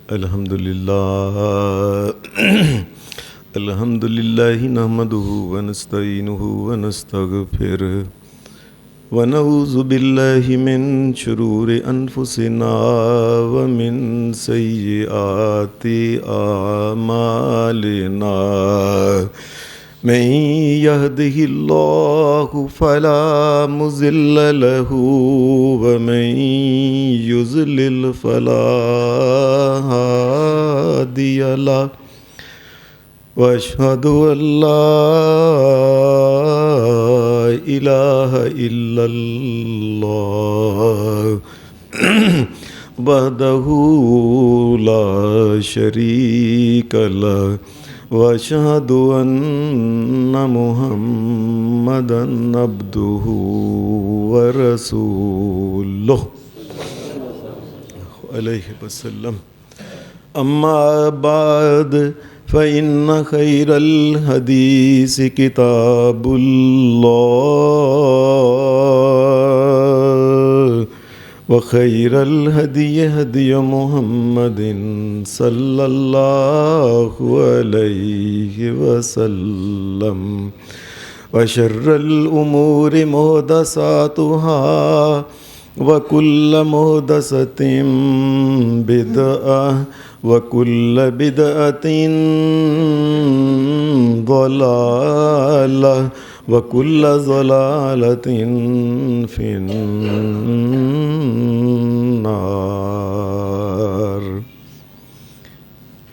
الحمدللہ نحمدہ ونستعینہ ونستغفرہ ونعوذ باللہ من شرور انفسنا ومن سیئات اعمالنا من یہدہ اللہ فلا مضل لہ ومن یضلل فلا ہادی لہ واشہد ان لا الہ الا اللہ وحدہ لا شریک لہ واشہد ان محمدا عبدہ ورسولہ علیہ وسلم اما بعد فإن خير الحديث كتاب الله وخير الهدي هدي محمد صلى الله عليه وسلم وشر الأمور محدثاتها وكل محدثة بدعة وَكُلَّ بِدْعَةٍ ضَلَالَةٍ وَكُلَّ ضَلَالَةٍ فِي النَّارِ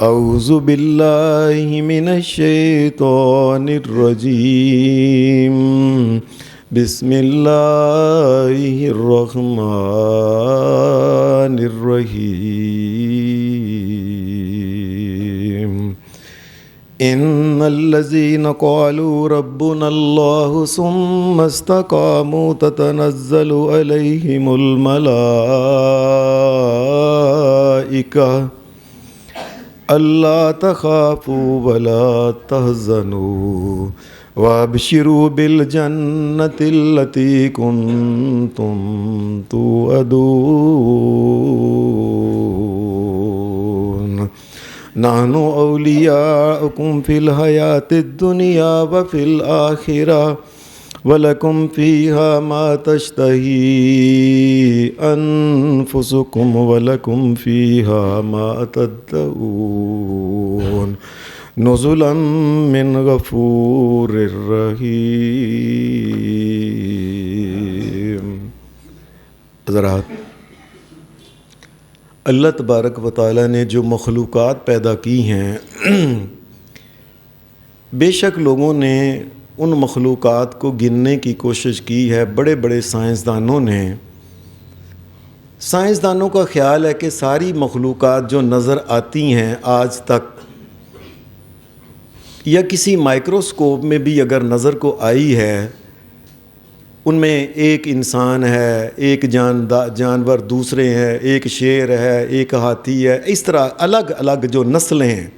اعوذ باللہ من الشیطان الرجیم بسم اللہ الرحمن الرحیم ان الذین قالوا ربنا اللہ ثم استقاموا تتنزل علیہم الملائکہ الا تخافوا ولا تحزنوا وابشروا بالجنة التي كنتم توعدون نحن أولياؤكم في الحياة الدنيا وفي الآخرة ولكم فيها ما تشتهي أنفسكم ولكم فيها ما تدعون نزلا من غفور الرحیم۔ حضرات، اللہ تبارک و تعالیٰ نے جو مخلوقات پیدا کی ہیں بے شک لوگوں نے ان مخلوقات کو گننے کی کوشش کی ہے۔ بڑے بڑے سائنسدانوں کا خیال ہے کہ ساری مخلوقات جو نظر آتی ہیں آج تک یا کسی مائکروسکوپ میں بھی اگر نظر کو آئی ہے، ان میں ایک انسان ہے، ایک جانور دوسرے ہیں، ایک شیر ہے، ایک ہاتھی ہے، اس طرح الگ الگ جو نسلیں ہیں۔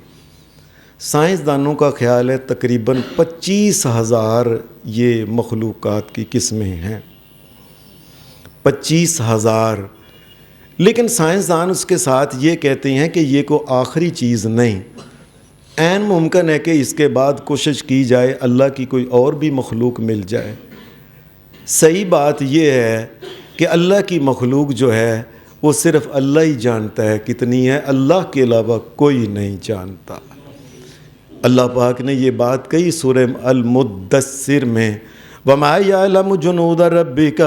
سائنسدانوں کا خیال ہے تقریباً 25,000 یہ مخلوقات کی قسمیں ہیں، 25,000۔ لیکن سائنسدان اس کے ساتھ یہ کہتے ہیں کہ یہ کوئی آخری چیز نہیں، عین ممکن ہے کہ اس کے بعد کوشش کی جائے اللہ کی کوئی اور بھی مخلوق مل جائے۔ صحیح بات یہ ہے کہ اللہ کی مخلوق جو ہے وہ صرف اللہ ہی جانتا ہے کتنی ہے، اللہ کے علاوہ کوئی نہیں جانتا۔ اللہ پاک نے یہ بات کہی سورہ المدثر میں، وَمَا يَعْلَمُ جُنُودَ رَبِّكَ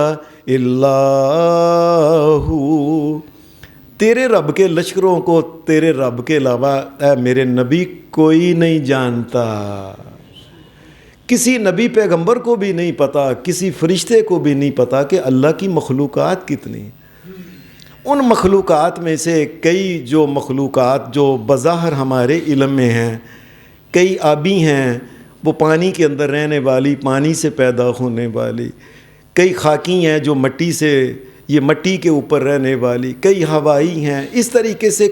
إِلَّا هُوَ، تیرے رب کے لشکروں کو تیرے رب کے علاوہ اے میرے نبی کوئی نہیں جانتا۔ کسی نبی پیغمبر کو بھی نہیں پتا، کسی فرشتے کو بھی نہیں پتا کہ اللہ کی مخلوقات کتنی۔ ان مخلوقات میں سے کئی جو مخلوقات جو بظاہر ہمارے علم میں ہیں، کئی آبی ہیں، وہ پانی کے اندر رہنے والی، پانی سے پیدا ہونے والی، کئی خاکی ہیں جو مٹی سے، یہ مٹی کے اوپر رہنے والی، کئی ہوائی ہیں، اس طریقے سے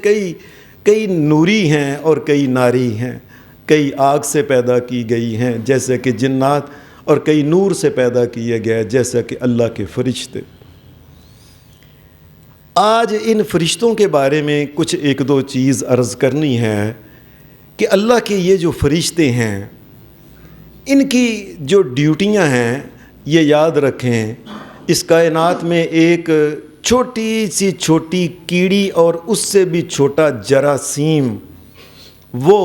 کئی نوری ہیں اور کئی ناری ہیں، کئی آگ سے پیدا کی گئی ہیں جیسے کہ جنات، اور کئی نور سے پیدا کیے گئے جیسا کہ اللہ کے فرشتے۔ آج ان فرشتوں کے بارے میں کچھ ایک دو چیز عرض کرنی ہے کہ اللہ کے یہ جو فرشتے ہیں ان کی جو ڈیوٹیاں ہیں یہ یاد رکھیں. اس کائنات میں ایک چھوٹی سی چھوٹی کیڑی اور اس سے بھی چھوٹا جراثیم وہ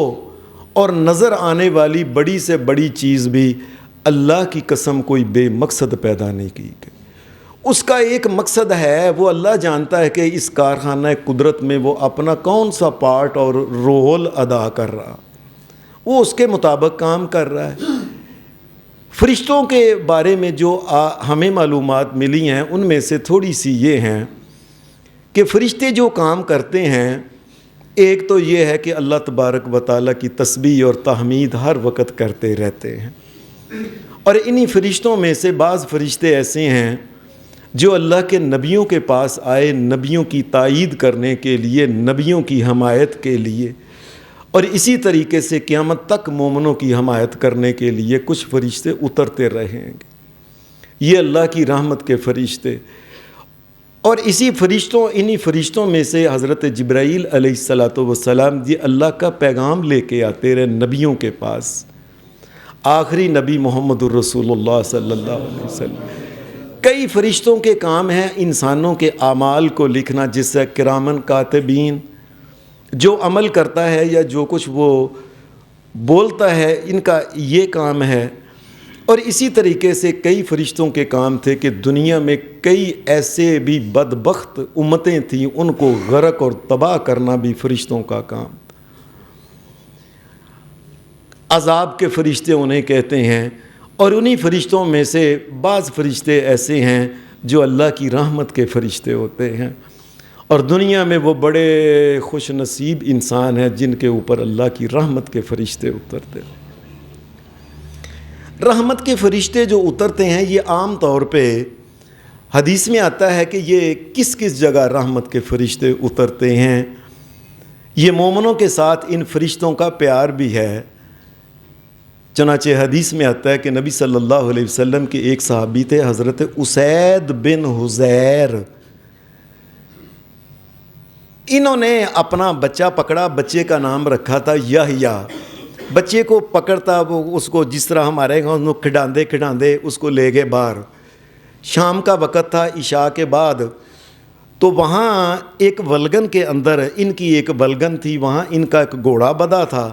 اور نظر آنے والی بڑی سے بڑی چیز بھی اللہ کی قسم کوئی بے مقصد پیدا نہیں کی. اس کا ایک مقصد ہے، وہ اللہ جانتا ہے کہ اس کارخانہ قدرت میں وہ اپنا کون سا پارٹ اور رول ادا کر رہا، وہ اس کے مطابق کام کر رہا ہے. فرشتوں کے بارے میں جو ہمیں معلومات ملی ہیں ان میں سے تھوڑی سی یہ ہیں کہ فرشتے جو کام کرتے ہیں، ایک تو یہ ہے کہ اللہ تبارک و تعالیٰ کی تسبیح اور تحمید ہر وقت کرتے رہتے ہیں. اور انہی فرشتوں میں سے بعض فرشتے ایسے ہیں جو اللہ کے نبیوں کے پاس آئے، نبیوں کی تائید کرنے کے لیے، نبیوں کی حمایت کے لیے، اور اسی طریقے سے قیامت تک مومنوں کی حمایت کرنے کے لیے کچھ فرشتے اترتے رہیں گے. یہ اللہ کی رحمت کے فرشتے. اور انہی فرشتوں میں سے حضرت جبرائیل علیہ السلام یہ اللہ کا پیغام لے کے آتے رہے نبیوں کے پاس. آخری نبی محمد الرسول اللہ صلی اللہ علیہ وسلم. کئی فرشتوں کے کام ہیں انسانوں کے اعمال کو لکھنا، جس سے کرامن کاتبین، جو عمل کرتا ہے یا جو کچھ وہ بولتا ہے ان کا یہ کام ہے. اور اسی طریقے سے کئی فرشتوں کے کام تھے کہ دنیا میں کئی ایسے بھی بدبخت امتیں تھیں، ان کو غرق اور تباہ کرنا بھی فرشتوں کا کام. عذاب کے فرشتے انہیں کہتے ہیں. اور انہی فرشتوں میں سے بعض فرشتے ایسے ہیں جو اللہ کی رحمت کے فرشتے ہوتے ہیں، اور دنیا میں وہ بڑے خوش نصیب انسان ہیں جن کے اوپر اللہ کی رحمت کے فرشتے اترتے ہیں. رحمت کے فرشتے جو اترتے ہیں یہ عام طور پہ حدیث میں آتا ہے کہ یہ کس کس جگہ رحمت کے فرشتے اترتے ہیں. یہ مومنوں کے ساتھ ان فرشتوں کا پیار بھی ہے. چنانچہ حدیث میں آتا ہے کہ نبی صلی اللہ علیہ وسلم کے ایک صحابی تھے حضرت اسید بن حضیر. انہوں نے اپنا بچہ پکڑا، بچے کا نام رکھا تھا یحییٰ. بچے کو پکڑتا، وہ اس کو جس طرح ہمارے گاؤں کھڈاندے اس کو لے گئے باہر. شام کا وقت تھا، عشاء کے بعد. تو وہاں ایک ولگن کے اندر، ان کی ایک ولگن تھی، وہاں ان کا ایک گھوڑا بندھا تھا.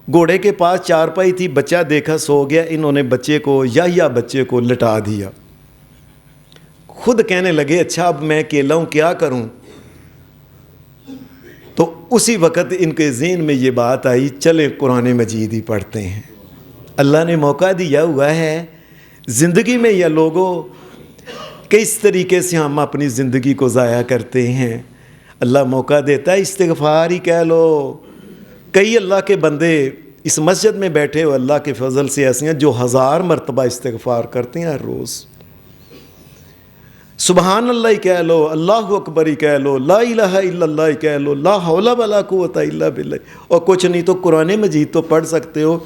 گھوڑے کے پاس چارپائی تھی، بچہ دیکھا سو گیا. انہوں نے بچے کو بچے کو لٹا دیا. خود کہنے لگے اچھا اب میں اکیلا ہوں کیا کروں. تو اسی وقت ان کے ذہن میں یہ بات آئی چلیں قرآن مجید ہی پڑھتے ہیں. اللہ نے موقع دیا ہوا ہے زندگی میں، یا لوگوں کس طریقے سے ہم اپنی زندگی کو ضائع کرتے ہیں. اللہ موقع دیتا ہے، استغفار ہی کہہ لو. کئی اللہ کے بندے اس مسجد میں بیٹھے ہو اللہ کے فضل سے ایسے ہیں جو 1000 مرتبہ استغفار کرتے ہیں ہر روز. سبحان اللہ ہی کہہ لو، اللہ اکبر ہی کہہ لو، لا الہ الا اللہ ہی کہہ لو، لا حول ولا قوت الا باللہ. اور کچھ نہیں تو قرآن مجید تو پڑھ سکتے ہو.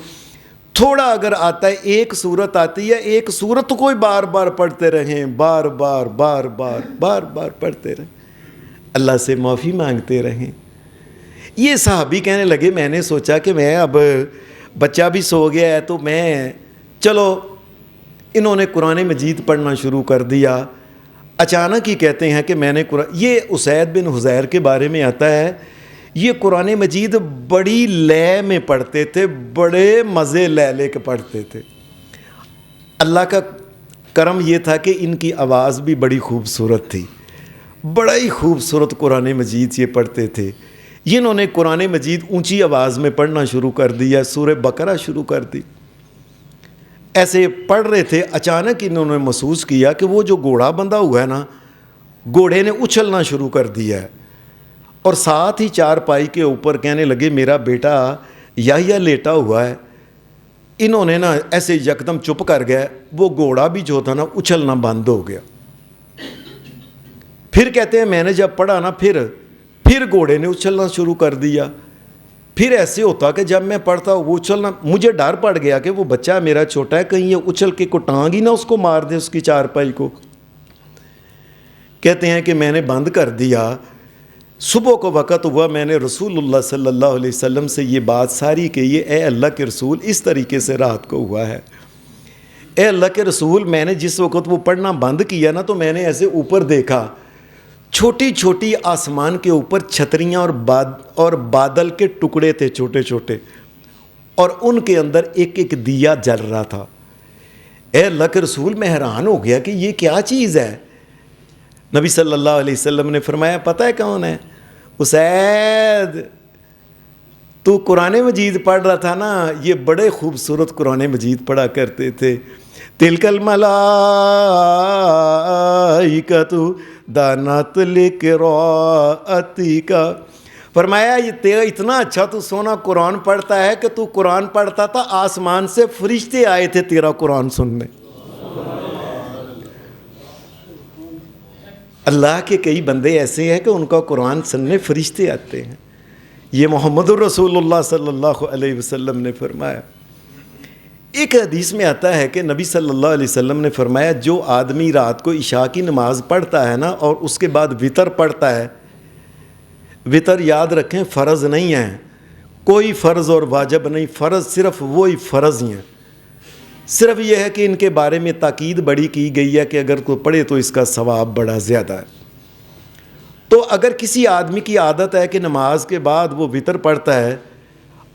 تھوڑا اگر آتا ہے، ایک سورت آتی ہے، ایک سورت کو بار بار پڑھتے رہیں، بار بار پڑھتے رہیں، اللہ سے معافی مانگتے رہیں. یہ صحابی کہنے لگے میں نے سوچا کہ میں اب بچہ بھی سو گیا ہے تو میں چلو. انہوں نے قرآن مجید پڑھنا شروع کر دیا. اچانک ہی کہتے ہیں کہ میں نے یہ اسید بن حضیر کے بارے میں آتا ہے، یہ قرآن مجید بڑی لے میں پڑھتے تھے، بڑے مزے لے کے پڑھتے تھے. اللہ کا کرم یہ تھا کہ ان کی آواز بھی بڑی خوبصورت تھی، بڑا ہی خوبصورت قرآن مجید یہ پڑھتے تھے. انہوں نے قرآن مجید اونچی آواز میں پڑھنا شروع کر دیا، سورہ بقرہ شروع کر دی. ایسے پڑھ رہے تھے، اچانک انہوں نے محسوس کیا کہ وہ جو گھوڑا بندھا ہوا ہے نا، گھوڑے نے اچھلنا شروع کر دیا ہے. اور ساتھ ہی چارپائی کے اوپر کہنے لگے میرا بیٹا یحییٰ لیٹا ہوا ہے. انہوں نے نا ایسے یکدم چپ کر گئے، وہ گھوڑا بھی جو تھا نا اچھلنا بند ہو گیا. پھر کہتے ہیں میں نے جب پڑھا نا پھر گھوڑے نے اچھلنا شروع کر دیا. پھر ایسے ہوتا کہ جب میں پڑھتا وہ اچھلنا، مجھے ڈر پڑ گیا کہ وہ بچہ میرا چھوٹا ہے، کہیں یہ اچھل کے کو ٹانگ ہی نہ اس کو مار دے، اس کی چارپائی کو. کہتے ہیں کہ میں نے بند کر دیا، صبح کو وقت ہوا، میں نے رسول اللہ صلی اللہ علیہ وسلم سے یہ بات ساری کہی، اے اللہ کے رسول اس طریقے سے رات کو ہوا ہے، اے اللہ کے رسول میں نے جس وقت وہ پڑھنا بند کیا نا تو میں نے ایسے اوپر دیکھا، چھوٹی چھوٹی آسمان کے اوپر چھتریاں اور بادل کے ٹکڑے تھے چھوٹے چھوٹے، اور ان کے اندر ایک ایک دیا جل رہا تھا۔ اے اللہ کے رسول میں حیران ہو گیا کہ یہ کیا چیز ہے۔ نبی صلی اللہ علیہ وسلم نے فرمایا پتہ ہے کون ہے؟ اسید، تو قرآن مجید پڑھ رہا تھا نا، یہ بڑے خوبصورت قرآن مجید پڑھا کرتے تھے، تلک الملائکۃ دانت لقراءتک، فرمایا یہ تیرا اتنا اچھا تو سونا قرآن پڑھتا ہے کہ تو قرآن پڑھتا تھا، آسمان سے فرشتے آئے تھے تیرا قرآن سننے۔ اللہ کے کئی بندے ایسے ہیں کہ ان کا قرآن سننے فرشتے آتے ہیں، یہ محمد الرسول اللہ صلی اللہ علیہ وسلم نے فرمایا۔ ایک حدیث میں آتا ہے کہ نبی صلی اللہ علیہ وسلم نے فرمایا جو آدمی رات کو عشاء کی نماز پڑھتا ہے نا اور اس کے بعد وطر پڑھتا ہے، وطر یاد رکھیں فرض نہیں ہے، کوئی فرض اور واجب نہیں، فرض صرف وہی فرض ہی ہیں، صرف یہ ہے کہ ان کے بارے میں تاکید بڑی کی گئی ہے کہ اگر کوئی پڑھے تو اس کا ثواب بڑا زیادہ ہے۔ تو اگر کسی آدمی کی عادت ہے کہ نماز کے بعد وہ وطر پڑھتا ہے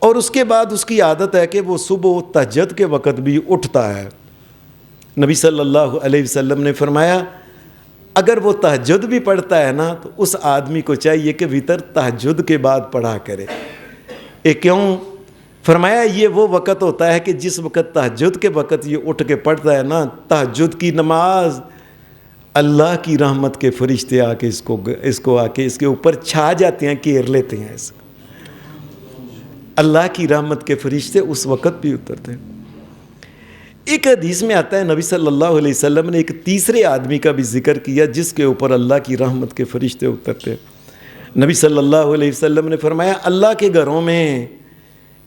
اور اس کے بعد اس کی عادت ہے کہ وہ صبح تہجد کے وقت بھی اٹھتا ہے، نبی صلی اللہ علیہ وسلم نے فرمایا اگر وہ تہجد بھی پڑھتا ہے نا تو اس آدمی کو چاہیے کہ وطر تہجد کے بعد پڑھا کرے۔ کیوں؟ فرمایا یہ وہ وقت ہوتا ہے کہ جس وقت تہجد کے وقت یہ اٹھ کے پڑھتا ہے نا، تہجد کی نماز، اللہ کی رحمت کے فرشتے آ کے اس کو آ کے اس کے اوپر چھا جاتے ہیں، گھیر لیتے ہیں اس کو، اللہ کی رحمت کے فرشتے اس وقت بھی اترتے ہیں۔ ایک حدیث میں آتا ہے نبی صلی اللہ علیہ وسلم نے ایک تیسرے آدمی کا بھی ذکر کیا جس کے اوپر اللہ کی رحمت کے فرشتے اترتے ہیں۔ نبی صلی اللہ علیہ وسلم نے فرمایا اللہ کے گھروں میں،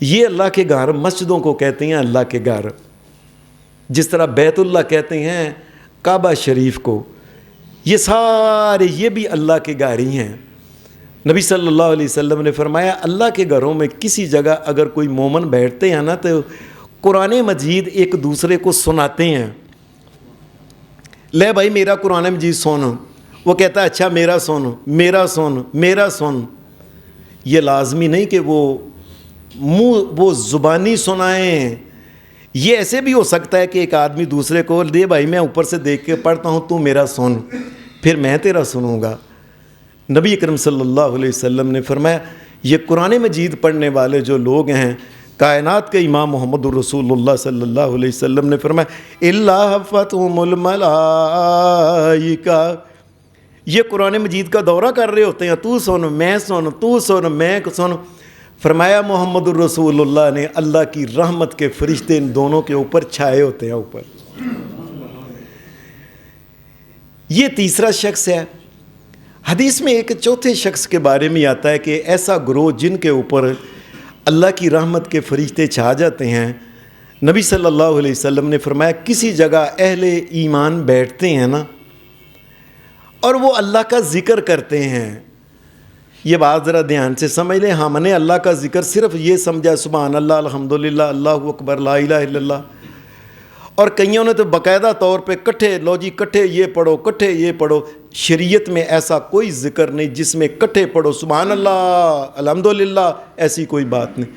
یہ اللہ کے گھر مسجدوں کو کہتے ہیں اللہ کے گھر، جس طرح بیت اللہ کہتے ہیں کعبہ شریف کو، یہ سارے یہ بھی اللہ کے گھر ہی ہیں۔ نبی صلی اللہ علیہ وسلم نے فرمایا اللہ کے گھروں میں کسی جگہ اگر کوئی مومن بیٹھتے ہیں نا تو قرآن مجید ایک دوسرے کو سناتے ہیں، لے بھائی میرا قرآن مجید سن، وہ کہتا ہے اچھا میرا سن، میرا سن، میرا سن۔ یہ لازمی نہیں کہ وہ زبانی سنائیں، یہ ایسے بھی ہو سکتا ہے کہ ایک آدمی دوسرے کو دے بھائی میں اوپر سے دیکھ کے پڑھتا ہوں تو میرا سن، پھر میں تیرا سنوں گا۔ نبی اکرم صلی اللہ علیہ وسلم نے فرمایا یہ قرآن مجید پڑھنے والے جو لوگ ہیں، کائنات کے امام محمد الرسول اللہ صلی اللہ علیہ وسلم نے فرمایا اللہ حفتہم الملائکہ، یہ قرآن مجید کا دورہ کر رہے ہوتے ہیں، تو سن میں سن، تو سن میں سن۔ فرمایا محمد الرسول اللہ نے اللہ کی رحمت کے فرشتے ان دونوں کے اوپر چھائے ہوتے ہیں اوپر۔ یہ تیسرا شخص ہے۔ حدیث میں ایک چوتھے شخص کے بارے میں آتا ہے کہ ایسا گروہ جن کے اوپر اللہ کی رحمت کے فرشتے چھا جاتے ہیں، نبی صلی اللہ علیہ وسلم نے فرمایا کسی جگہ اہل ایمان بیٹھتے ہیں نا اور وہ اللہ کا ذکر کرتے ہیں، یہ بات ذرا دھیان سے سمجھ لیں، ہم نے اللہ کا ذکر صرف یہ سمجھا سبحان اللہ الحمدللہ اللہ اکبر لا الہ الا اللہ، اور کئیوں نے تو باقاعدہ طور پہ کٹھے لو جی کٹھے یہ پڑھو کٹھے یہ پڑھو۔ شریعت میں ایسا کوئی ذکر نہیں جس میں کٹھے پڑھو سبحان اللہ الحمدللہ، ایسی کوئی بات نہیں۔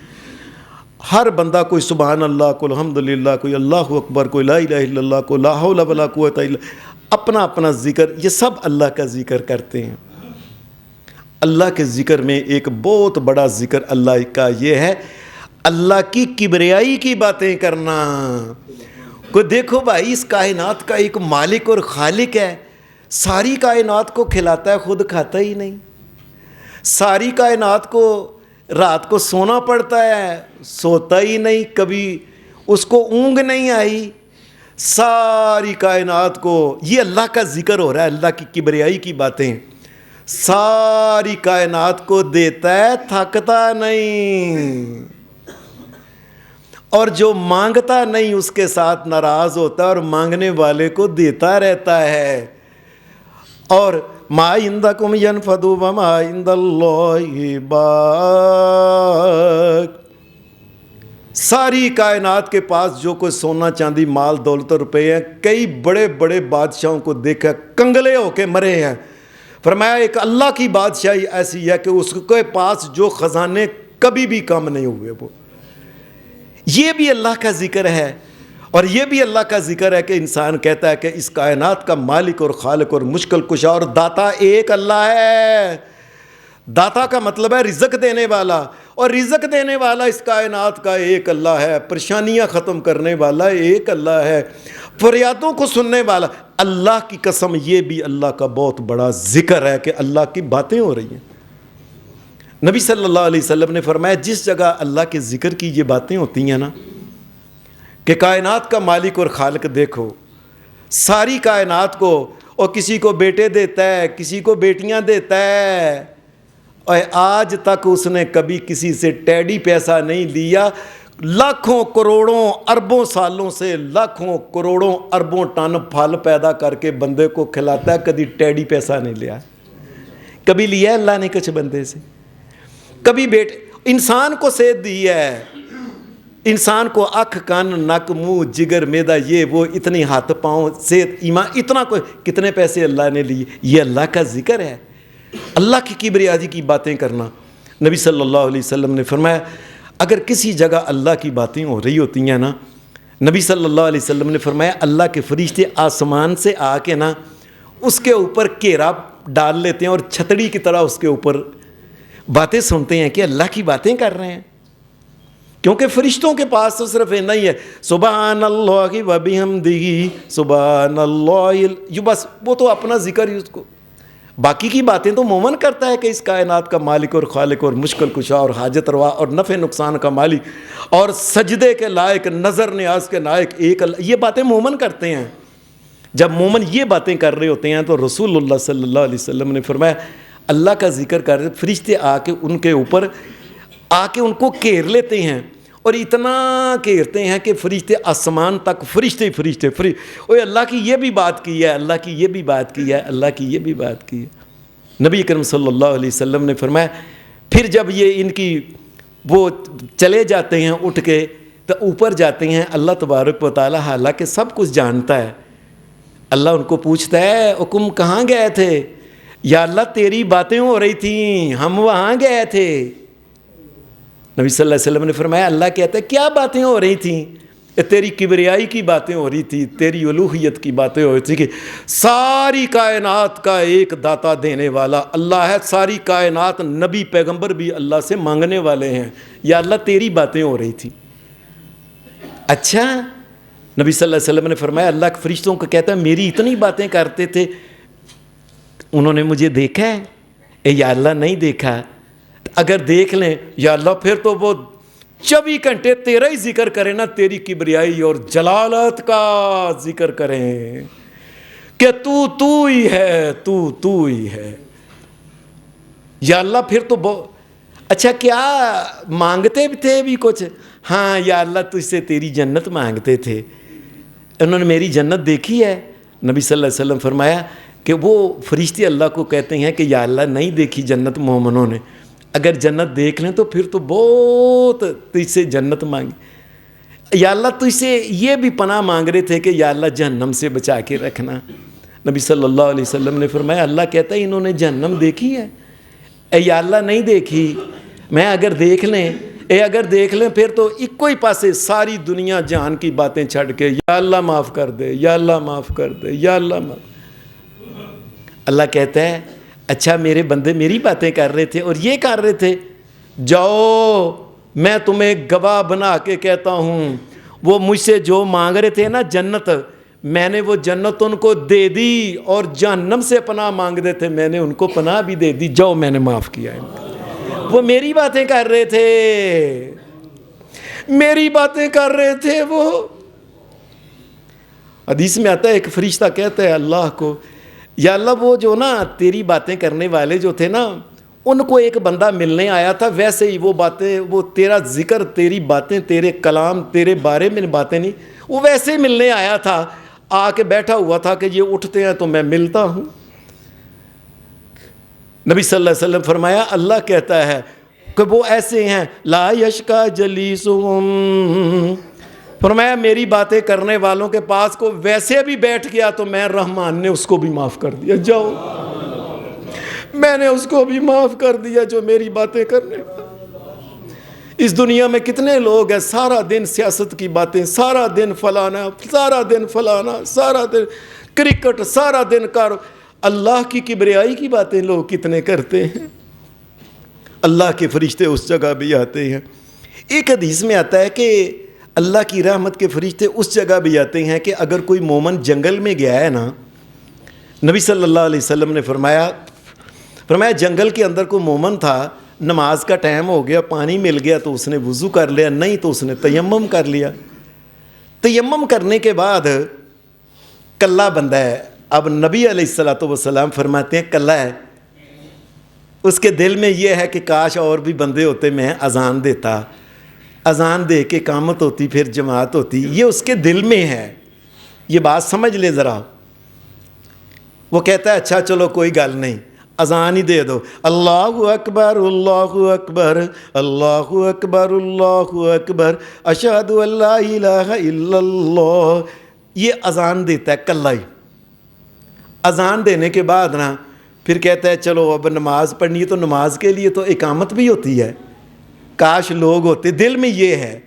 ہر بندہ کوئی سبحان اللہ، کوئی الحمدللہ، کوئی اللہ اکبر، کوئی لا الہ الا اللہ، کوئی لا حول ولا قوت الا، اپنا اپنا ذکر، یہ سب اللہ کا ذکر کرتے ہیں۔ اللہ کے ذکر میں ایک بہت بڑا ذکر اللہ کا یہ ہے اللہ کی کبریائی کی باتیں کرنا۔ کوئی دیکھو بھائی اس کائنات کا ایک مالک اور خالق ہے، ساری کائنات کو کھلاتا ہے خود کھاتا ہی نہیں، ساری کائنات کو رات کو سونا پڑتا ہے سوتا ہی نہیں، کبھی اس کو اونگ نہیں آئی، ساری کائنات کو یہ اللہ کا ذکر ہو رہا ہے، اللہ کی کبریائی کی باتیں، ساری کائنات کو دیتا ہے تھکتا نہیں، اور جو مانگتا نہیں اس کے ساتھ ناراض ہوتا ہے اور مانگنے والے کو دیتا رہتا ہے، اور ما عندکم ینفد وما عند اللہ باق، ساری کائنات کے پاس جو کوئی سونا چاندی مال دولت روپے ہیں، کئی بڑے بڑے بادشاہوں کو دیکھا کنگلے ہو کے مرے ہیں، فرمایا ایک اللہ کی بادشاہی ایسی ہے کہ اس کے پاس جو خزانے کبھی بھی کم نہیں ہوئے، وہ یہ بھی اللہ کا ذکر ہے۔ اور یہ بھی اللہ کا ذکر ہے کہ انسان کہتا ہے کہ اس کائنات کا مالک اور خالق اور مشکل کشا اور داتا ایک اللہ ہے۔ داتا کا مطلب ہے رزق دینے والا، اور رزق دینے والا اس کائنات کا ایک اللہ ہے، پریشانیاں ختم کرنے والا ایک اللہ ہے، فریادوں کو سننے والا اللہ کی قسم، یہ بھی اللہ کا بہت بڑا ذکر ہے کہ اللہ کی باتیں ہو رہی ہیں۔ نبی صلی اللہ علیہ وسلم نے فرمایا جس جگہ اللہ کے ذکر کی یہ باتیں ہوتی ہیں نا، کہ کائنات کا مالک اور خالق دیکھو، ساری کائنات کو، اور کسی کو بیٹے دیتا ہے، کسی کو بیٹیاں دیتا ہے، اور آج تک اس نے کبھی کسی سے ٹیڈی پیسہ نہیں لیا، لاکھوں کروڑوں اربوں سالوں سے لاکھوں کروڑوں اربوں ٹن پھل پیدا کر کے بندے کو کھلاتا ہے، کبھی ٹیڈی پیسہ نہیں لیا، کبھی لیا اللہ نے کچھ بندے سے، کبھی بیٹے، انسان کو صحت دی ہے، انسان کو آنکھ کان ناک منہ جگر معدہ یہ وہ اتنی ہاتھ پاؤں صحت ایمان اتنا کوئی کتنے پیسے اللہ نے لیے، یہ اللہ کا ذکر ہے، اللہ کی کبریائی کی باتیں کرنا۔ نبی صلی اللہ علیہ وسلم نے فرمایا اگر کسی جگہ اللہ کی باتیں ہو رہی ہوتی ہیں نا، نبی صلی اللہ علیہ وسلم نے فرمایا اللہ کے فرشتے آسمان سے آ کے نا اس کے اوپر گھیرا ڈال لیتے ہیں اور چھتڑی کی طرح اس کے اوپر باتیں سنتے ہیں کہ اللہ کی باتیں کر رہے ہیں، کیونکہ فرشتوں کے پاس تو صرف اتنا ہی ہے سبحان اللہ و بحمدہ سبحان اللہ، یہ بس وہ تو اپنا ذکر ہی اس کو، باقی کی باتیں تو مومن کرتا ہے کہ اس کائنات کا مالک اور خالق اور مشکل کشا اور حاجت روا اور نفع نقصان کا مالک اور سجدے کے لائق نظر نیاز کے لائق ایک اللہ، یہ باتیں مومن کرتے ہیں۔ جب مومن یہ باتیں کر رہے ہوتے ہیں تو رسول اللہ صلی اللہ علیہ وسلم نے فرمایا اللہ کا ذکر کر رہے، فرشتے آ کے ان کے اوپر آ کے ان کو گھیر لیتے ہیں، اور اتنا گھیرتے ہیں کہ فرشتے آسمان تک فرشتے اوے اللہ کی یہ بھی بات کی ہے، اللہ کی یہ بھی بات کی ہے، اللہ کی یہ بھی بات کی ہے۔ نبی اکرم صلی اللہ علیہ وسلم نے فرمایا پھر جب یہ ان کی وہ چلے جاتے ہیں اٹھ کے تو اوپر جاتے ہیں، اللہ تبارک و تعالیٰ حالانکہ سب کچھ جانتا ہے، اللہ ان کو پوچھتا ہے حکم کہاں گئے تھے؟ یا اللہ تیری باتیں ہو رہی تھیں ہم وہاں گئے تھے۔ نبی صلی اللہ علیہ وسلم نے فرمایا اللہ کہتا ہے کیا باتیں ہو رہی تھیں؟ تیری کبریائی کی باتیں ہو رہی تھی، تیری الوہیت کی باتیں ہو رہی تھی کہ ساری کائنات کا ایک داتا دینے والا اللہ ہے، ساری کائنات نبی پیغمبر بھی اللہ سے مانگنے والے ہیں، یا اللہ تیری باتیں ہو رہی تھی۔ اچھا، نبی صلی اللہ علیہ وسلم نے فرمایا اللہ کے فرشتوں کو کہتا ہے میری اتنی باتیں کرتے تھے، انہوں نے مجھے دیکھا ہے؟ یا اللہ نہیں دیکھا، اگر دیکھ لیں یا اللہ پھر تو وہ 24 گھنٹے تیرا ہی ذکر کریں نا، تیری کبریائی اور جلالت کا ذکر کریں کہ تو ہی ہے، تو ہی ہے یا اللہ، پھر تو اچھا کیا مانگتے تھے بھی کچھ؟ ہاں یا اللہ تجھ سے تیری جنت مانگتے تھے، انہوں نے میری جنت دیکھی ہے؟ نبی صلی اللہ علیہ وسلم فرمایا کہ وہ فرشتے اللہ کو کہتے ہیں کہ یا اللہ نہیں دیکھی جنت مومنوں نے، اگر جنت دیکھ لیں تو پھر تو بہت تجھ سے جنت مانگی، یا اللہ تجھ سے یہ بھی پناہ مانگ رہے تھے کہ یا اللہ جہنم سے بچا کے رکھنا۔ نبی صلی اللہ علیہ وسلم نے فرمایا اللہ کہتا ہے انہوں نے جہنم دیکھی ہے؟ یا اللہ نہیں دیکھی، میں اگر دیکھ لیں پھر تو ایک ہی پاسے ساری دنیا جہان کی باتیں چھڑ کے یا اللہ معاف کر دے، یا اللہ معاف کر دے، یا اللہ معاف۔ اللہ کہتا ہے اچھا میرے بندے میری باتیں کر رہے تھے اور یہ کر رہے تھے، جاؤ میں تمہیں گواہ بنا کے کہتا ہوں وہ مجھ سے جو مانگ رہے تھے نا جنت، میں نے وہ جنت ان کو دے دی، اور جہنم سے پناہ مانگ رہے تھے میں نے ان کو پناہ بھی دے دی، جاؤ میں نے معاف کیا ہے۔ وہ میری باتیں کر رہے تھے، میری باتیں کر رہے تھے۔ وہ حدیث میں آتا ہے ایک فرشتہ کہتا ہے اللہ کو یا اللہ وہ جو نا تیری باتیں کرنے والے جو تھے نا ان کو ایک بندہ ملنے آیا تھا، ویسے ہی وہ باتیں، وہ تیرا ذکر، تیری باتیں، تیرے کلام، تیرے بارے میں باتیں نہیں، وہ ویسے ہی ملنے آیا تھا، آ کے بیٹھا ہوا تھا کہ یہ اٹھتے ہیں تو میں ملتا ہوں، نبی صلی اللہ علیہ وسلم فرمایا اللہ کہتا ہے کہ وہ ایسے ہیں لا یشکا جلیسہم، فرمایا میری باتیں کرنے والوں کے پاس کو ویسے بھی بیٹھ گیا تو میں رحمان نے اس کو بھی معاف کر دیا، جاؤ میں نے اس کو بھی معاف کر دیا جو میری باتیں کرنے والا۔ اس دنیا میں کتنے لوگ ہیں سارا دن سیاست کی باتیں، سارا دن فلانا، سارا دن فلانا، سارا دن کرکٹ، سارا دن کار، اللہ کی کبریائی کی باتیں لوگ کتنے کرتے ہیں۔ اللہ کے فرشتے اس جگہ بھی آتے ہیں۔ ایک حدیث میں آتا ہے کہ اللہ کی رحمت کے فرشتے اس جگہ بھی آتے ہیں کہ اگر کوئی مومن جنگل میں گیا ہے نا، نبی صلی اللہ علیہ وسلم نے فرمایا جنگل کے اندر کوئی مومن تھا، نماز کا ٹائم ہو گیا، پانی مل گیا تو اس نے وضو کر لیا، نہیں تو اس نے تیمم کر لیا۔ تیمم کرنے کے بعد کلہ بندہ ہے، اب نبی علیہ السلام فرماتے ہیں کلہ ہے، اس کے دل میں یہ ہے کہ کاش اور بھی بندے ہوتے، میں اذان دیتا، اذان دے کے اقامت ہوتی، پھر جماعت ہوتی، یہ اس کے دل میں ہے۔ یہ بات سمجھ لے ذرا۔ وہ کہتا ہے اچھا چلو کوئی گل نہیں، اذان ہی دے دو، اللہ اکبر اللہ اکبر اللہ اکبر اللہ اکبر اشہد ان لا الہ الا اللہ، یہ اذان دیتا ہے کلہ ہی۔ اذان دینے کے بعد نا پھر کہتا ہے چلو اب نماز پڑھنی ہے، تو نماز کے لیے تو اقامت بھی ہوتی ہے، کاش لوگ ہوتے، دل میں یہ ہے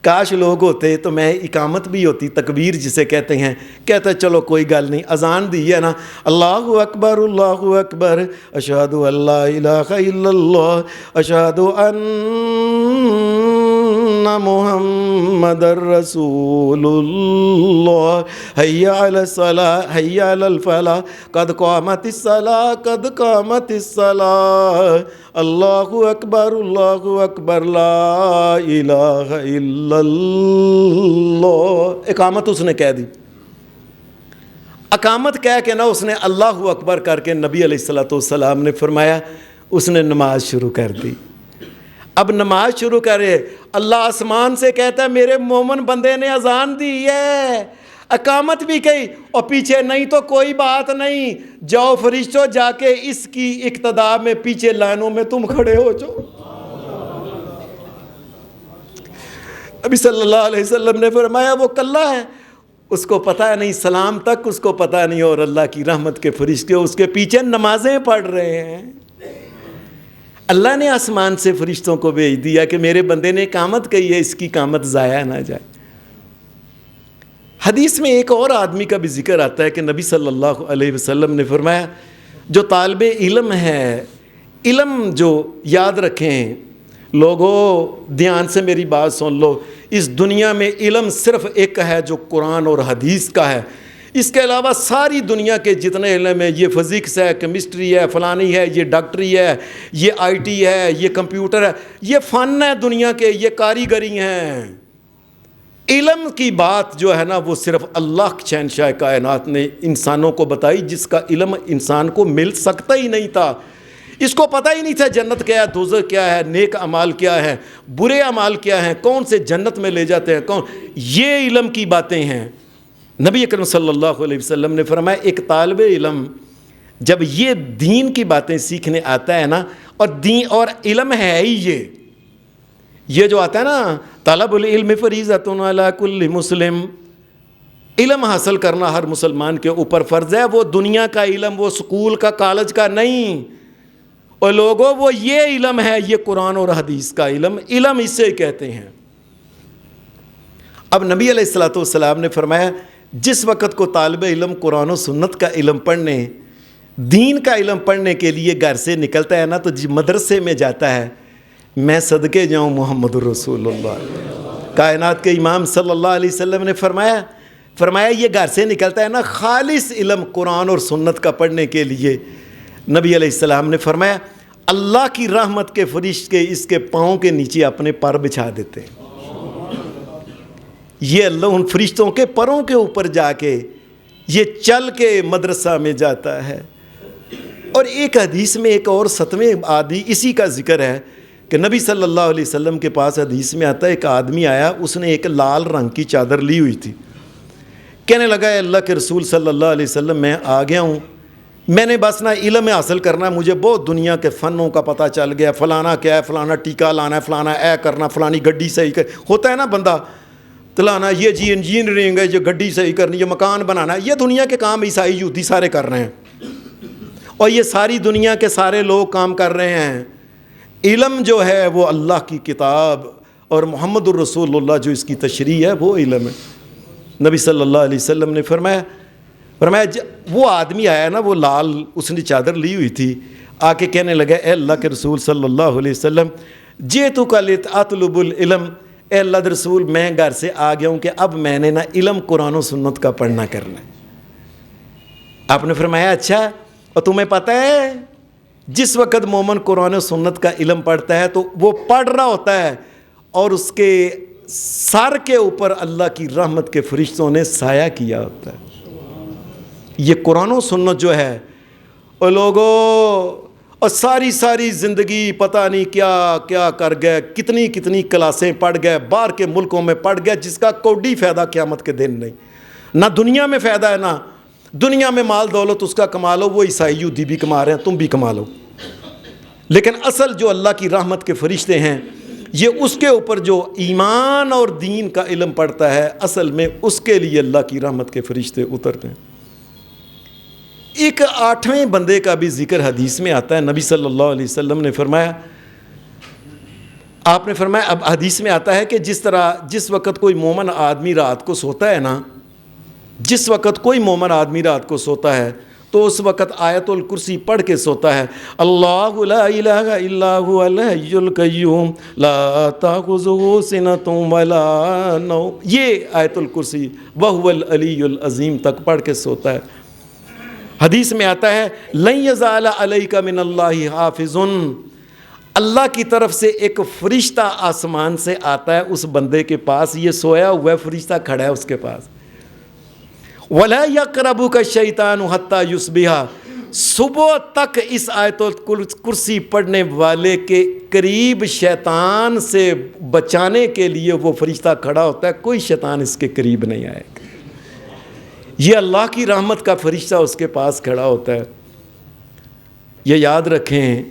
کاش لوگ ہوتے تو میں اقامت بھی ہوتی، تکبیر جسے کہتے ہیں، کہتا ہے چلو کوئی گل نہیں، اذان دی ہے نا، اللہ اکبر اشہد ان لا الہ الا اللہ اشہد ان محمد رسول اللہ حی علی الصلاۃ حی علی الفلاح قد قامت الصلاۃ قد قامت الصلاۃ اللہ اکبر لا الہ الا اللہ۔ اقامت اس نے کہہ دی، اقامت کہہ کے نا اس نے اللہ اکبر کر کے نبی علیہ السلام نے فرمایا اس نے نماز شروع کر دی۔ اب نماز شروع کرے، اللہ آسمان سے کہتا ہے میرے مومن بندے نے اذان دی ہے، اقامت بھی کہی، اور پیچھے نہیں تو کوئی بات نہیں، جاؤ فرشتوں جا کے اس کی اقتداء میں پیچھے لائنوں میں تم کھڑے ہو جاؤ۔ نبی صلی اللہ علیہ وسلم نے فرمایا وہ کلہ ہے، اس کو پتہ نہیں، سلام تک اس کو پتہ نہیں، اور اللہ کی رحمت کے فرشتے اس کے پیچھے نمازیں پڑھ رہے ہیں۔ اللہ نے آسمان سے فرشتوں کو بھیج دیا کہ میرے بندے نے اقامت کہی ہے، اس کی اقامت ضائع نہ جائے۔ حدیث میں ایک اور آدمی کا بھی ذکر آتا ہے کہ نبی صلی اللہ علیہ وسلم نے فرمایا جو طالب علم ہے، علم جو یاد رکھیں لوگوں، دھیان سے میری بات سن لو، اس دنیا میں علم صرف ایک ہے جو قرآن اور حدیث کا ہے، اس کے علاوہ ساری دنیا کے جتنے علم ہیں، یہ فزکس ہے، کیمسٹری ہے، فلانی ہے، یہ ڈاکٹری ہے، یہ آئی ٹی ہے، یہ کمپیوٹر ہے، یہ فن ہے دنیا کے، یہ کاریگری ہیں۔ علم کی بات جو ہے نا وہ صرف اللہ شہنشاہ کائنات نے انسانوں کو بتائی، جس کا علم انسان کو مل سکتا ہی نہیں تھا۔ اس کو پتہ ہی نہیں تھا جنت کیا ہے، دوزخ کیا ہے، نیک اعمال کیا ہے، برے اعمال کیا ہیں، کون سے جنت میں لے جاتے ہیں کون، یہ علم کی باتیں ہیں۔ نبی اکرم صلی اللہ علیہ وسلم نے فرمایا ایک طالب علم جب یہ دین کی باتیں سیکھنے آتا ہے نا، اور دین اور علم ہے ہی یہ جو آتا ہے نا طلب العلم فریضۃ علی کل مسلم، علم حاصل کرنا ہر مسلمان کے اوپر فرض ہے، وہ دنیا کا علم، وہ سکول کا کالج کا نہیں، اور لوگوں وہ یہ علم ہے، یہ قرآن اور حدیث کا علم، علم اسے کہتے ہیں۔ اب نبی علیہ السلام نے فرمایا جس وقت کو طالب علم قرآن و سنت کا علم پڑھنے، دین کا علم پڑھنے کے لیے گھر سے نکلتا ہے نا، تو مدرسے میں جاتا ہے، میں صدقے جاؤں محمد رسول اللہ، کائنات کے امام صلی اللہ علیہ وسلم نے فرمایا یہ گھر سے نکلتا ہے نا خالص علم قرآن اور سنت کا پڑھنے کے لیے، نبی علیہ السلام نے فرمایا اللہ کی رحمت کے فرشتے اس کے پاؤں کے نیچے اپنے پر بچھا دیتے ہیں۔ یہ اللہ ان فرشتوں کے پروں کے اوپر جا کے یہ چل کے مدرسہ میں جاتا ہے۔ اور ایک حدیث میں ایک اور 7ویں آدمی اسی کا ذکر ہے کہ نبی صلی اللہ علیہ وسلم کے پاس حدیث میں آتا ہے ایک آدمی آیا، اس نے ایک لال رنگ کی چادر لی ہوئی تھی، کہنے لگا اے اللہ کے رسول صلی اللہ علیہ وسلم میں آ گیا ہوں، میں نے بس نہ علم حاصل کرنا ہے، مجھے بہت دنیا کے فنوں کا پتہ چل گیا، فلانا کیا ہے، فلانا ٹیکا لانا ہے، فلانا اے کرنا، فلانی گڈی صحیح کر، ہوتا ہے نا بندہ تلانا، یہ جی انجینئرنگ ہے، یہ گڈی صحیح کرنی، یہ مکان بنانا ہے، یہ دنیا کے کام عیسائی یہودی سارے کر رہے ہیں، اور یہ ساری دنیا کے سارے لوگ کام کر رہے ہیں۔ علم جو ہے وہ اللہ کی کتاب اور محمد الرسول اللہ جو اس کی تشریح ہے وہ علم ہے۔ نبی صلی اللہ علیہ وسلم نے فرمایا وہ آدمی آیا نا، وہ لال اس نے چادر لی ہوئی تھی، آ کے کہنے لگا اے اللہ کے رسول صلی اللہ علیہ وسلم جئتک لأطلب العلم، اے اللہ کے رسول میں گھر سے آ گیا ہوں کہ اب میں نے نا علم قرآن و سنت کا پڑھنا کرنا ہے۔ آپ نے فرمایا اچھا، اور تمہیں پتہ ہے جس وقت مومن قرآن و سنت کا علم پڑھتا ہے تو وہ پڑھ رہا ہوتا ہے اور اس کے سر کے اوپر اللہ کی رحمت کے فرشتوں نے سایہ کیا ہوتا ہے۔ یہ قرآن و سنت جو ہے اور لوگوں اور ساری زندگی پتہ نہیں کیا کیا کر گئے، کتنی کلاسیں پڑھ گئے، باہر کے ملکوں میں پڑھ گئے، جس کا کوئی فائدہ قیامت کے دن نہیں، نہ دنیا میں فائدہ ہے، نہ دنیا میں مال دولت اس کا کما لو، وہ عیسائی یہودی بھی کما رہے ہیں، تم بھی کما لو، لیکن اصل جو اللہ کی رحمت کے فرشتے ہیں یہ اس کے اوپر جو ایمان اور دین کا علم پڑتا ہے، اصل میں اس کے لیے اللہ کی رحمت کے فرشتے اترتے ہیں۔ ایک 8ویں بندے کا بھی ذکر حدیث میں آتا ہے، نبی صلی اللہ علیہ وسلم نے فرمایا، آپ نے فرمایا، اب حدیث میں آتا ہے کہ جس وقت کوئی مومن آدمی رات کو سوتا ہے نا، جس وقت کوئی مومن آدمی رات کو سوتا ہے تو اس وقت آیت الکرسی پڑھ کے سوتا ہے، اللہ لا الہ الا هو الحی القیوم لا تاخذہ سنۃ ولا نوم، یہ آیت الکرسی وہو العلی العظیم تک پڑھ کے سوتا ہے۔ حدیث میں آتا ہے لن یزال علیک من اللہ حافظ، اللہ کی طرف سے ایک فرشتہ آسمان سے آتا ہے اس بندے کے پاس، یہ سویا ہوا ہے، فرشتہ کھڑا ہے اس کے پاس، وَلَا يَقْرَبُكَ الشَّيْطَانُ حَتَّى يُصْبِحَ، صبح تک اس آیت الکرسی پڑھنے والے کے قریب شیطان سے بچانے کے لیے وہ فرشتہ کھڑا ہوتا ہے، کوئی شیطان اس کے قریب نہیں آئے گا، یہ اللہ کی رحمت کا فرشتہ اس کے پاس کھڑا ہوتا ہے۔ یہ یاد رکھیں،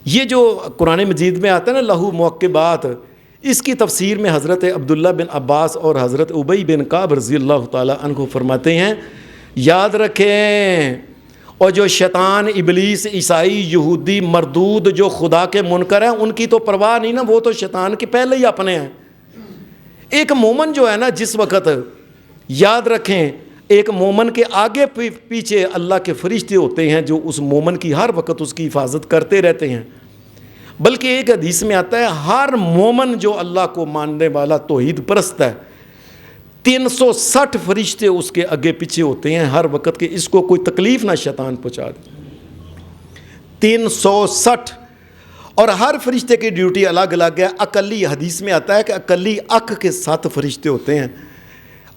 یہ جو قرآن مجید میں آتا ہے نا لہو معقبات، اس کی تفسیر میں حضرت عبداللہ بن عباس اور حضرت ابی بن کعب رضی اللہ تعالی عنہ فرماتے ہیں، یاد رکھیں، اور جو شیطان ابلیس عیسائی یہودی مردود جو خدا کے منکر ہیں ان کی تو پرواہ نہیں نا، وہ تو شیطان کے پہلے ہی اپنے ہیں۔ ایک مومن جو ہے نا، جس وقت یاد رکھیں ایک مومن کے آگے پیچھے اللہ کے فرشتے ہوتے ہیں جو اس مومن کی ہر وقت اس کی حفاظت کرتے رہتے ہیں، بلکہ ایک حدیث میں آتا ہے ہر مومن جو اللہ کو ماننے والا توحید پرست ہے 360 فرشتے اس کے آگے پیچھے ہوتے ہیں ہر وقت کہ اس کو کوئی تکلیف نہ شیطان پہنچا دے، 360، اور ہر فرشتے کی ڈیوٹی الگ الگ ہے۔ اقلی حدیث میں آتا ہے کہ اقلی اکھ کے 7 فرشتے ہوتے ہیں۔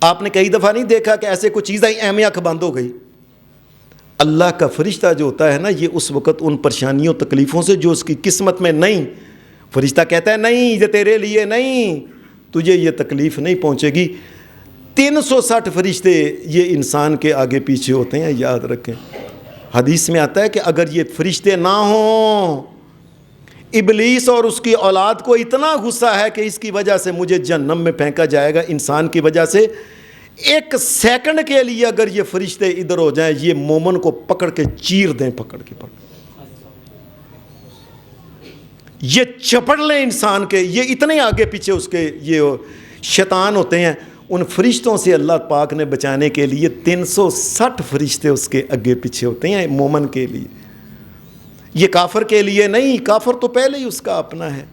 آپ نے کئی دفعہ نہیں دیکھا کہ ایسے کوئی چیز آئی اہم اکھ بند ہو گئی، اللہ کا فرشتہ جو ہوتا ہے نا یہ اس وقت ان پریشانیوں تکلیفوں سے جو اس کی قسمت میں نہیں، فرشتہ کہتا ہے نہیں یہ تیرے لیے نہیں، تجھے یہ تکلیف نہیں پہنچے گی۔ 360 فرشتے یہ انسان کے آگے پیچھے ہوتے ہیں، یاد رکھیں۔ حدیث میں آتا ہے کہ اگر یہ فرشتے نہ ہوں، ابلیس اور اس کی اولاد کو اتنا غصہ ہے کہ اس کی وجہ سے مجھے جہنم میں پھینکا جائے گا انسان کی وجہ سے، 1 سیکنڈ کے لیے اگر یہ فرشتے ادھر ہو جائیں یہ مومن کو پکڑ کے چیر دیں، پکڑ کے یہ چپڑ لیں انسان کے، یہ اتنے آگے پیچھے اس کے یہ شیطان ہوتے ہیں۔ ان فرشتوں سے اللہ پاک نے بچانے کے لیے 360 فرشتے اس کے آگے پیچھے ہوتے ہیں مومن کے لیے، یہ کافر کے لیے نہیں، کافر تو پہلے ہی اس کا اپنا ہے۔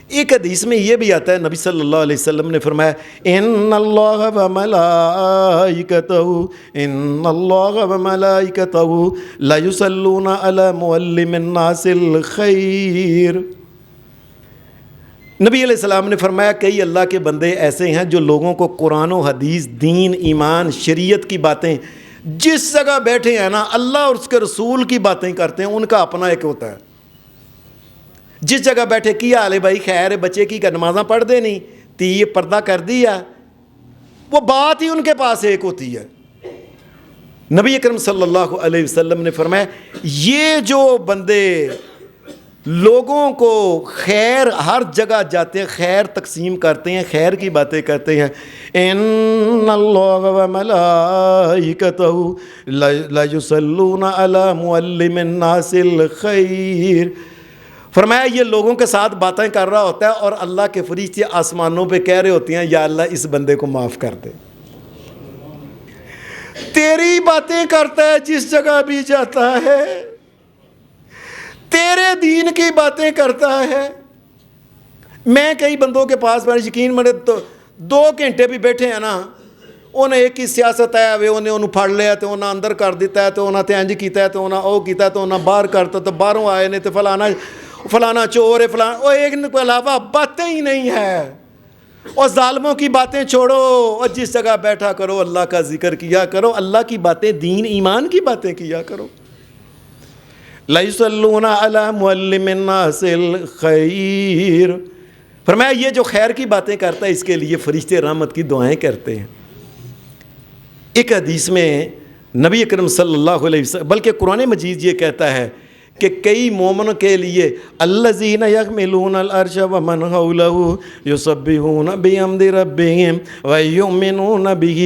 ایک حدیث میں یہ بھی آتا ہے، نبی صلی اللہ علیہ وسلم نے فرمایا ان اللہ وملائکتہ لا یصلون علی معلم الناس الخیر۔ نبی علیہ السلام نے فرمایا کئی اللہ کے بندے ایسے ہیں جو لوگوں کو قرآن و حدیث، دین، ایمان، شریعت کی باتیں جس جگہ بیٹھے ہیں نا اللہ اور اس کے رسول کی باتیں کرتے ہیں، ان کا اپنا ایک ہوتا ہے۔ جس جگہ بیٹھے کیا حال ہے بھائی، خیر بچے کی نمازاں پڑھ دے نہیں تی یہ پردہ کر دیا، وہ بات ہی ان کے پاس ایک ہوتی ہے۔ نبی اکرم صلی اللہ علیہ وسلم نے فرمایا یہ جو بندے لوگوں کو خیر ہر جگہ جاتے ہیں، خیر تقسیم کرتے ہیں، خیر کی باتیں کرتے ہیں، ان اللہ و ملائکتہ لیصلون علی معلم الناس الخیر، فرمایا یہ لوگوں کے ساتھ باتیں کر رہا ہوتا ہے اور اللہ کے فرشتے آسمانوں پہ کہہ رہے ہوتے ہیں یا اللہ اس بندے کو معاف کر دے۔ تیری باتیں کرتا ہے جس جگہ بھی جاتا ہے، تیرے دین کی باتیں کرتا ہے۔ میں کئی بندوں کے پاس میں یقین مرے تو 2 گھنٹے بھی بیٹھے ہیں نا، انہیں ایک ہی سیاست ہے، انہیں پھڑ لیا تو انہیں اندر کر دیتا ہے، تو انہیں تے انج کیتا ہے، تو انہیں او کیتا ہے، تو انہیں باہر کرتا، تو باہروں آئے نے تو فلانا چور ہے، فلانا وہ، ایک کے علاوہ باتیں ہی نہیں ہے۔ اور ظالموں کی باتیں چھوڑو اور جس جگہ بیٹھا کرو اللہ کا ذکر کیا کرو، اللہ کی باتیں، دین ایمان کی باتیں کیا کرو۔ لیصلون علی معلم الناس الخیر، فرمایا یہ جو خیر کی باتیں کرتا ہے اس کے لیے فرشتے رحمت کی دعائیں کرتے ہیں۔ ایک حدیث میں نبی اکرم صلی اللہ علیہ وسلم، بلکہ قرآن مجید یہ کہتا ہے کہ کئی مومن کے لیے الذین یحملون العرش ومن حولہ یسبحون بحمد ربہم ویؤمنون بہ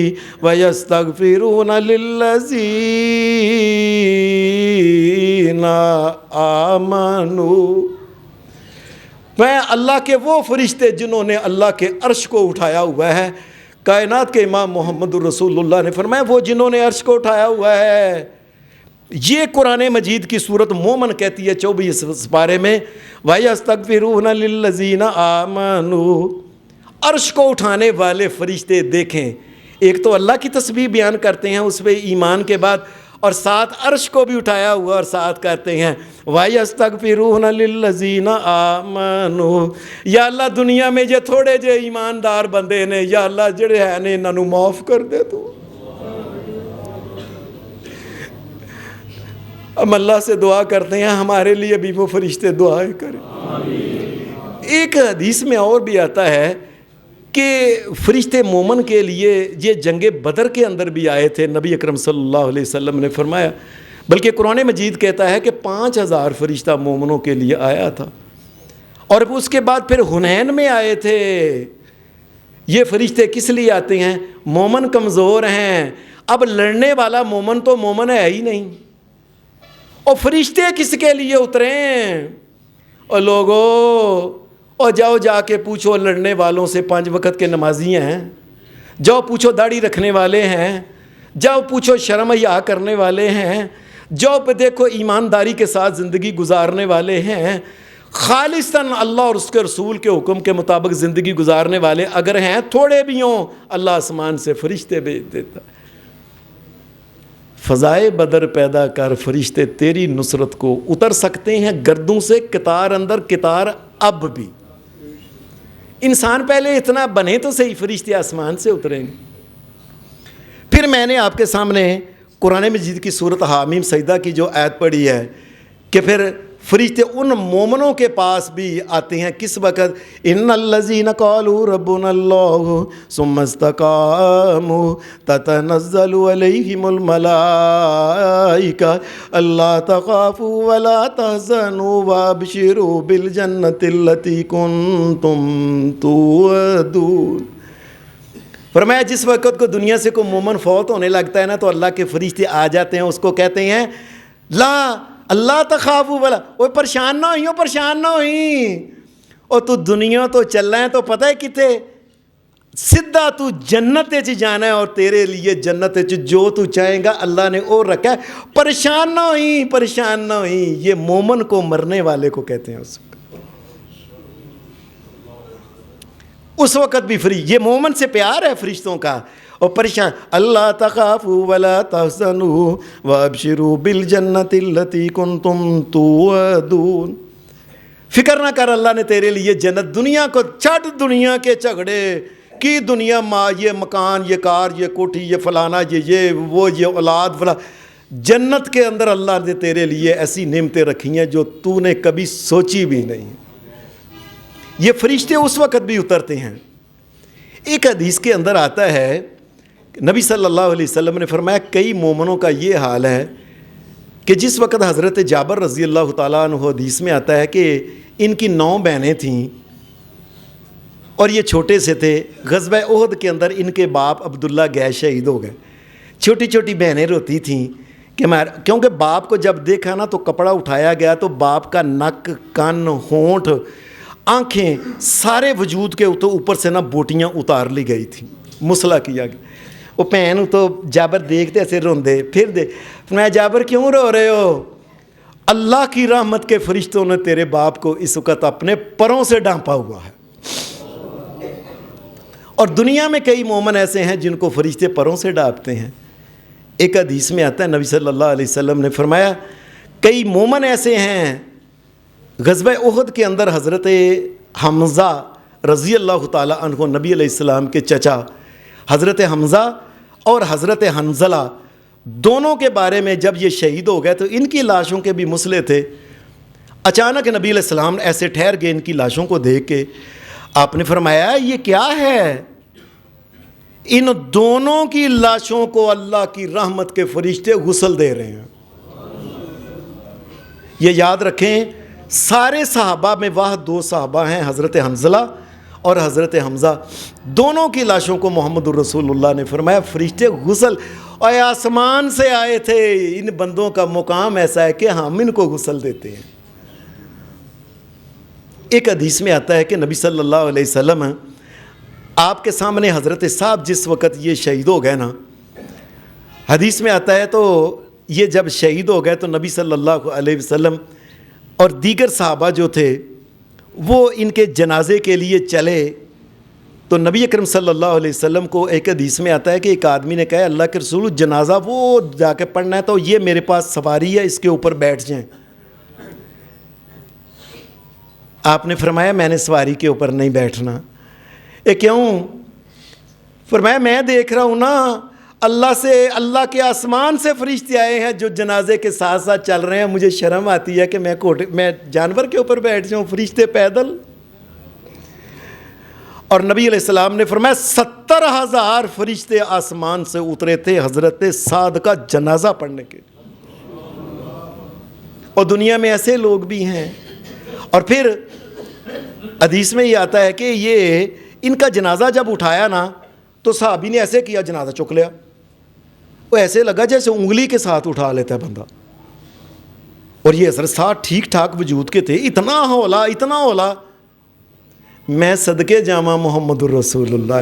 ویستغفرون للذین آمنوا، میں اللہ کے وہ فرشتے جنہوں نے اللہ کے عرش کو اٹھایا ہوا ہے، کائنات کے امام محمد الرسول اللہ نے فرمایا وہ جنہوں نے عرش کو اٹھایا ہوا ہے۔ یہ قرآن مجید کی صورت مومن کہتی ہے 24 پارے میں وَيَسْتَغْفِرُونَ لِلَّذِينَ آمَنُوا، عرش کو اٹھانے والے فرشتے دیکھیں، ایک تو اللہ کی تسبیح بیان کرتے ہیں اس پہ ایمان کے بعد، اور ساتھ عرش کو بھی اٹھایا ہوا اور ساتھ کہتے ہیں وَيَسْتَغْفِرُونَ لِلَّذِينَ آمَنُوا، یا اللہ دنیا میں جو تھوڑے جے ایماندار بندے نے، یا اللہ جڑے ہیں نے انہاں نوں معاف کر دے تو۔ ہم اللہ سے دعا کرتے ہیں ہمارے لیے بھی وہ فرشتے دعائیں کریں۔ ایک حدیث میں اور بھی آتا ہے کہ فرشتے مومن کے لیے، یہ جنگ بدر کے اندر بھی آئے تھے، نبی اکرم صلی اللہ علیہ وسلم نے فرمایا، بلکہ قرآن مجید کہتا ہے کہ 5000 فرشتہ مومنوں کے لیے آیا تھا، اور اس کے بعد پھر حنین میں آئے تھے۔ یہ فرشتے کس لیے آتے ہیں؟ مومن کمزور ہیں، اب لڑنے والا مومن تو مومن ہے ہی نہیں، اور فرشتے کس کے لیے اترے ہیں؟ اور لوگوں، اور جاؤ جا کے پوچھو لڑنے والوں سے، 5 وقت کے نمازی ہیں، جاؤ پوچھو داڑھی رکھنے والے ہیں، جاؤ پوچھو شرم حیا کرنے والے ہیں، جاؤ پہ دیکھو ایمانداری کے ساتھ زندگی گزارنے والے ہیں، خالصاً اللہ اور اس کے رسول کے حکم کے مطابق زندگی گزارنے والے اگر ہیں، تھوڑے بھی ہوں، اللہ آسمان سے فرشتے بھیج دیتا ہے۔ فضائے بدر پیدا کر، فرشتے تیری نصرت کو اتر سکتے ہیں گردوں سے، کتار اندر کتار اب بھی۔ انسان پہلے اتنا بنے تو صحیح، فرشتے آسمان سے اتریں گے۔ پھر میں نے آپ کے سامنے قرآن مجید کی سورت حامیم سجدہ کی جو آیت پڑھی ہے کہ پھر فرشتے ان مومنوں کے پاس بھی آتے ہیں کس وقت؟ ان الذین قالوا ربنا اللہ ثم استقاموا تتنزل علیہم الملائکہ الا تخافوا ولا تحزنوا وابشروا بالجنۃ التی کنتم توعدون۔ فرمایا جس وقت کو دنیا سے کوئی مومن فوت ہونے لگتا ہے نا تو اللہ کے فرشتے آ جاتے ہیں، اس کو کہتے ہیں لا اللہ تخافوا ولا، وہ پریشان نہ ہوئی، پریشان نہ ہوئی، اور تو دنیا تو چل رہا ہے تو پتہ ہے کتے سیدھا تو جنت چ جانا ہے، اور تیرے لیے جنت چ جو تو چاہے گا اللہ نے اور رکھا ہے، پریشان نہ ہوئی، پریشان نہ ہوئی۔ یہ مومن کو مرنے والے کو کہتے ہیں اس وقت بھی فری، یہ مومن سے پیار ہے فرشتوں کا، اور پریشان اللہ تخافوا ولا تحزنوا وابشروا بالجنۃ التی کنتم توعدون۔ فکر نہ کر، اللہ نے تیرے لیے جنت، دنیا کو چھٹ، دنیا کے جھگڑے کی دنیا، ماں یہ مکان، یہ کار، یہ کوٹھی، یہ فلانا، یہ وہ، یہ اولاد فلاں، جنت کے اندر اللہ نے تیرے لیے ایسی نعمتیں رکھی ہیں جو تو نے کبھی سوچی بھی نہیں۔ یہ فرشتے اس وقت بھی اترتے ہیں۔ ایک حدیث کے اندر آتا ہے نبی صلی اللہ علیہ وسلم نے فرمایا کئی مومنوں کا یہ حال ہے کہ جس وقت حضرت جابر رضی اللہ تعالیٰ عنہ حدیث میں آتا ہے کہ ان کی 9 بہنیں تھیں اور یہ چھوٹے سے تھے، غزوہ احد کے اندر ان کے باپ عبداللہ گئے، شہید ہو گئے، چھوٹی چھوٹی بہنیں روتی تھیں کہ کیونکہ باپ کو جب دیکھا نا تو کپڑا اٹھایا گیا تو باپ کا نک، کان، ہونٹ، آنکھیں، سارے وجود کے اوپر سے نا بوٹیاں اتار لی گئی تھیں، مسلا کیا گیا۔ وہ بہن تو جابر دیکھتے ایسے روندے پھر میں جابر کیوں رو رہے ہو؟ اللہ کی رحمت کے فرشتوں نے تیرے باپ کو اس وقت اپنے پروں سے ڈانپا ہوا ہے۔ اور دنیا میں کئی مومن ایسے ہیں جن کو فرشتے پروں سے ڈانپتے ہیں۔ ایک حدیث میں آتا ہے نبی صلی اللہ علیہ وسلم نے فرمایا کئی مومن ایسے ہیں، غزوہ احد کے اندر حضرت حمزہ رضی اللہ تعالیٰ عنہ نبی علیہ السلام کے چچا حضرت حمزہ اور حضرت حنظلہ دونوں کے بارے میں جب یہ شہید ہو گئے تو ان کی لاشوں کے بھی مسئلے تھے۔ اچانک نبی علیہ السلام ایسے ٹھہر گئے ان کی لاشوں کو دیکھ کے، آپ نے فرمایا یہ کیا ہے؟ ان دونوں کی لاشوں کو اللہ کی رحمت کے فرشتے غسل دے رہے ہیں۔ یہ یاد رکھیں سارے صحابہ میں وہ 2 صحابہ ہیں، حضرت حنظلہ اور حضرت حمزہ، دونوں کی لاشوں کو محمد الرسول اللہ نے فرمایا فرشتے غسل، اور آسمان سے آئے تھے۔ ان بندوں کا مقام ایسا ہے کہ ہم ان کو غسل دیتے ہیں۔ ایک حدیث میں آتا ہے کہ نبی صلی اللہ علیہ وسلم آپ کے سامنے حضرت صاحب جس وقت یہ شہید ہو گئے نا، حدیث میں آتا ہے تو یہ جب شہید ہو گئے تو نبی صلی اللہ علیہ وسلم اور دیگر صحابہ جو تھے وہ ان کے جنازے کے لیے چلے تو نبی اکرم صلی اللہ علیہ وسلم کو ایک حدیث میں آتا ہے کہ ایک آدمی نے کہا اللہ کے رسول جنازہ وہ جا کے پڑھنا ہے تو یہ میرے پاس سواری ہے، اس کے اوپر بیٹھ جائیں۔ آپ نے فرمایا میں نے سواری کے اوپر نہیں بیٹھنا۔ کیوں؟ فرمایا میں دیکھ رہا ہوں نا اللہ کے آسمان سے فرشتے آئے ہیں جو جنازے کے ساتھ ساتھ چل رہے ہیں، مجھے شرم آتی ہے کہ میں جانور کے اوپر بیٹھ جاؤں، فرشتے پیدل۔ اور نبی علیہ السلام نے فرمایا 70,000 فرشتے آسمان سے اترے تھے حضرت سعد کا جنازہ پڑھنے کے۔ اور دنیا میں ایسے لوگ بھی ہیں۔ اور پھر حدیث میں یہ آتا ہے کہ یہ ان کا جنازہ جب اٹھایا نا تو صحابی نے ایسے کیا، جنازہ چک لیا، وہ ایسے لگا جیسے انگلی کے ساتھ اٹھا لیتا ہے بندہ۔ اور یہ حضرت صاحب ٹھیک ٹھاک وجود کے تھے، اتنا ہولا میں صدقے جامع محمد الرسول اللہ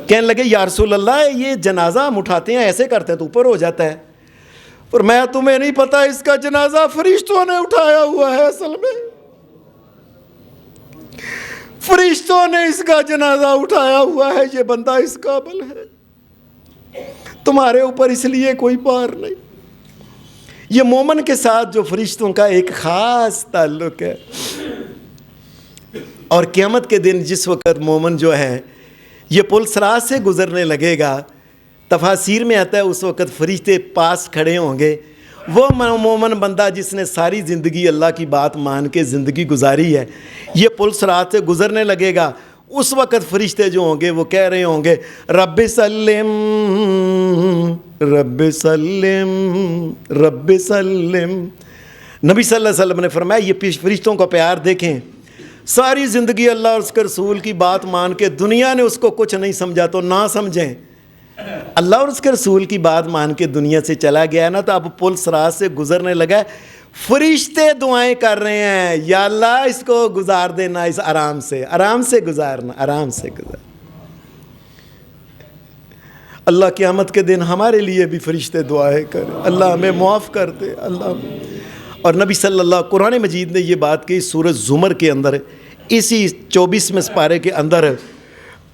کہنے لگے یا رسول اللہ یہ جنازہ ہم اٹھاتے ہیں ایسے کرتے ہیں تو اوپر ہو جاتا ہے، پر میں تمہیں نہیں پتا اس کا جنازہ فرشتوں نے اٹھایا ہوا ہے، اصل میں فرشتوں نے اس کا جنازہ اٹھایا ہوا ہے، یہ بندہ اس قابل ہے، تمہارے اوپر اس لیے کوئی بار نہیں۔ یہ مومن کے ساتھ جو فرشتوں کا ایک خاص تعلق ہے۔ اور قیامت کے دن جس وقت مومن جو ہے یہ پل صراط سے گزرنے لگے گا، تفاسیر میں آتا ہے اس وقت فرشتے پاس کھڑے ہوں گے، وہ مومن بندہ جس نے ساری زندگی اللہ کی بات مان کے زندگی گزاری ہے، یہ پل صراط سے گزرنے لگے گا، اس وقت فرشتے جو ہوں گے وہ کہہ رہے ہوں گے رب سلم رب سلم رب سلم۔ نبی صلی اللہ علیہ وسلم نے فرمایا یہ فرشتوں کا پیار دیکھیں، ساری زندگی اللہ اور اس کے رسول کی بات مان کے دنیا نے اس کو کچھ نہیں سمجھا تو نہ سمجھیں، اللہ اور اس کے رسول کی بات مان کے دنیا سے چلا گیا نا تو اب پل صراط سے گزرنے لگا ہے، فرشتے دعائیں کر رہے ہیں یا اللہ اس کو گزار دینا، اس آرام سے گزارنا، آرام سے گزار۔ اللہ قیامت کے دن ہمارے لیے بھی فرشتے دعائیں کریں، اللہ ہمیں معاف کر دے، اللہ۔ اور نبی صلی اللہ قرآن مجید نے یہ بات کہی سورۃ زمر کے اندر اسی 24ویں سپارے کے اندر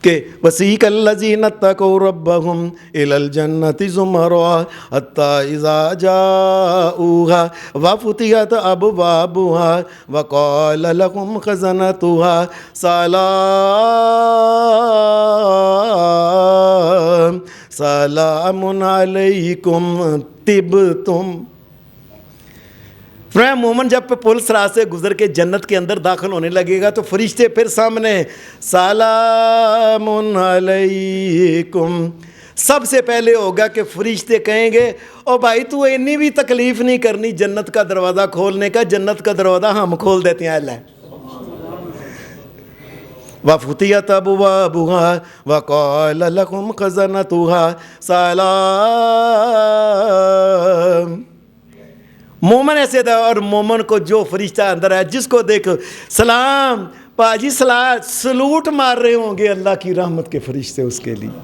کہ وَسِيقَ الَّذِينَ اتَّقَوْا رَبَّهُمْ إِلَى الْجَنَّةِ زُمَرًا حَتَّى إِذَا جَاءُوهَا وَفُتِحَتْ أَبْوَابُهَا وَقَالَ لَهُمْ خَزَنَتُهَا سَلَامٌ عَلَيْكُمْ طِبْتُمْ۔ فرمایا مومن جب پل صراط سے گزر کے جنت کے اندر داخل ہونے لگے گا تو فرشتے پھر سامنے سلام علیکم سب سے پہلے ہوگا کہ فرشتے کہیں گے او بھائی تو اتنی بھی تکلیف نہیں کرنی جنت کا دروازہ کھولنے کا، جنت کا دروازہ ہم کھول دیتے ہیں اللہ۔ وَفُتِحَتْ أَبْوَابُهَا وَقَالَ لَهُمْ خَزَنَتُهَا سَلَامٌ۔ مومن ایسے تھا، اور مومن کو جو فرشتہ اندر ہے جس کو دیکھو سلام پاجی سلوٹ مار رہے ہوں گے اللہ کی رحمت کے فرشتے اس کے لیے،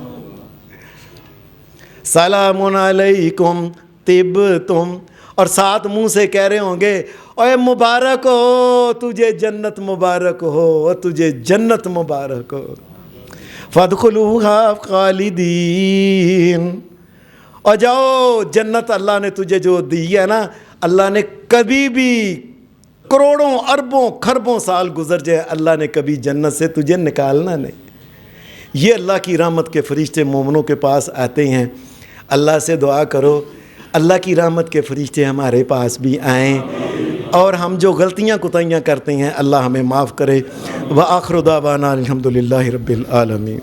سلام علیکم طبتم، اور ساتھ منہ سے کہہ رہے ہوں گے اے مبارک ہو تجھے جنت، مبارک ہو تجھے جنت، مبارک ہو، فادخلوها خالدین، اور جاؤ جنت اللہ نے تجھے جو دی ہے نا، اللہ نے کبھی بھی کروڑوں اربوں کھربوں سال گزر جائے اللہ نے کبھی جنت سے تجھے نکالنا نہیں۔ یہ اللہ کی رحمت کے فرشتے مومنوں کے پاس آتے ہیں۔ اللہ سے دعا کرو اللہ کی رحمت کے فرشتے ہمارے پاس بھی آئیں، اور ہم جو غلطیاں کوتاہیاں کرتے ہیں اللہ ہمیں معاف کرے۔ وآخر دعوانا الحمدللہ رب العالمین۔